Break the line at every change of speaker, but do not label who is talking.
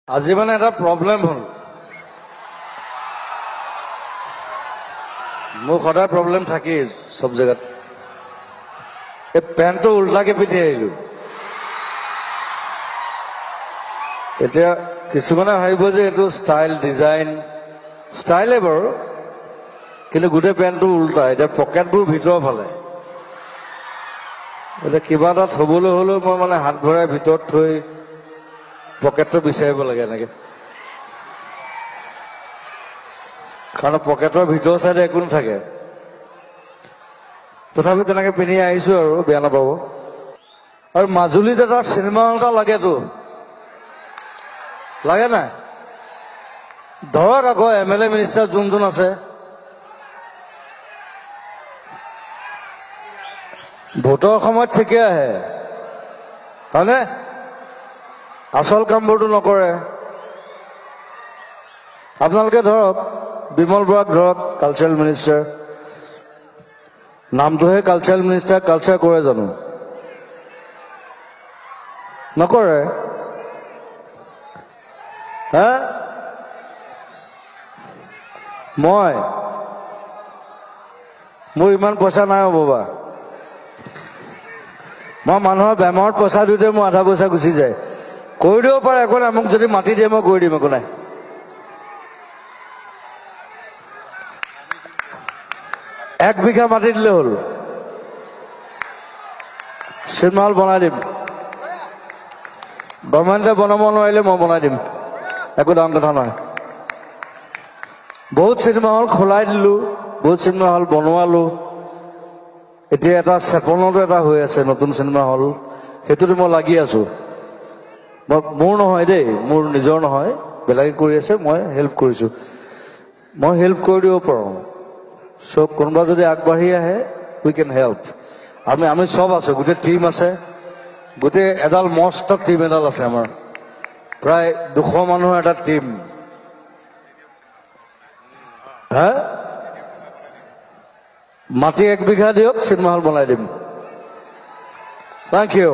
আজি মানে এটা প্ৰব্লেম হ'ল মোৰ সদায় প্ৰব্লেম থাকেই সব জায়গাত এই পেন্টটো উল্টাকে পিন্ধি আহিলো এতিয়া কিছুমানে ভাবিব যে এইটো ষ্টাইল ডিজাইন ষ্টাইলে বাৰু কিন্তু গোটেই পেন্টটো উল্টা এতিয়া পকেটবোৰ ভিতৰৰ ফালে এতিয়া কিবা এটা থবলৈ হলেও মই মানে হাত ভৰাই ভিতৰত থৈ পকেটটো বিচাৰিব লাগে এনেকে কাৰণ পকেটৰ ভিতৰ চাইডে একো নাথাকে তথাপি তেনেকে পিন্ধি আহিছো আৰু বেয়া নাপাব আৰু মাজুলীত এটা চিনেমা হল এটা লাগেতো লাগে নাই ধৰক আকৌ এমএলএ মিনিষ্টাৰ যোন যোন আছে ভোটৰ সময়ত ঠিকে আহে হয়নে আসল কামবোৰটো নকৰে আপোনালোকে ধৰক বিমল বৰাক ধৰক কালচাৰেল মিনিষ্টাৰ নামটোহে কালচাৰেল মিনিষ্টাৰ কালচাৰ কৰে জানো নকৰে হা মোৰ ইমান পইচা নাই বাবা মই মানুহৰ বেমাৰত পইচা দিওঁতে মোৰ আধা পইচা গুচি যায় কৰি দিব পাৰে একো নাই মোক যদি মাতি দিয়ে মই কৰি দিম একো নাই এক বিঘা মাটি দিলে হ'ল চিনেমা হল বনাই দিম গভৰ্ণমেণ্টে বনাব নোৱাৰিলে মই বনাই দিম একো ডাঙৰ কথা নহয় বহুত চিনেমা হল খোলাই দিলো বহুত চিনেমা হল বনোৱালো এতিয়া এটা চেপনতো এটা হৈ আছে নতুন চিনেমা হল সেইটোতে মই লাগি আছো মোৰ নহয় দেই মোৰ নিজৰ নহয় বেলেগে কৰি আছে মই হেল্প কৰিছো মই হেল্প কৰি দিব পাৰোঁ সব কোনোবা যদি আগবাঢ়ি আহে উই কেন হেল্প আমি সব আছো গোটেই টিম আছে গোটেই এডাল মস্ত টিম এডাল আছে আমাৰ প্ৰায় 200 মানুহৰ এটা টিম হা মাটি 1 বিঘা দিয়ক চিনেমা হল বনাই দিম থেংক ইউ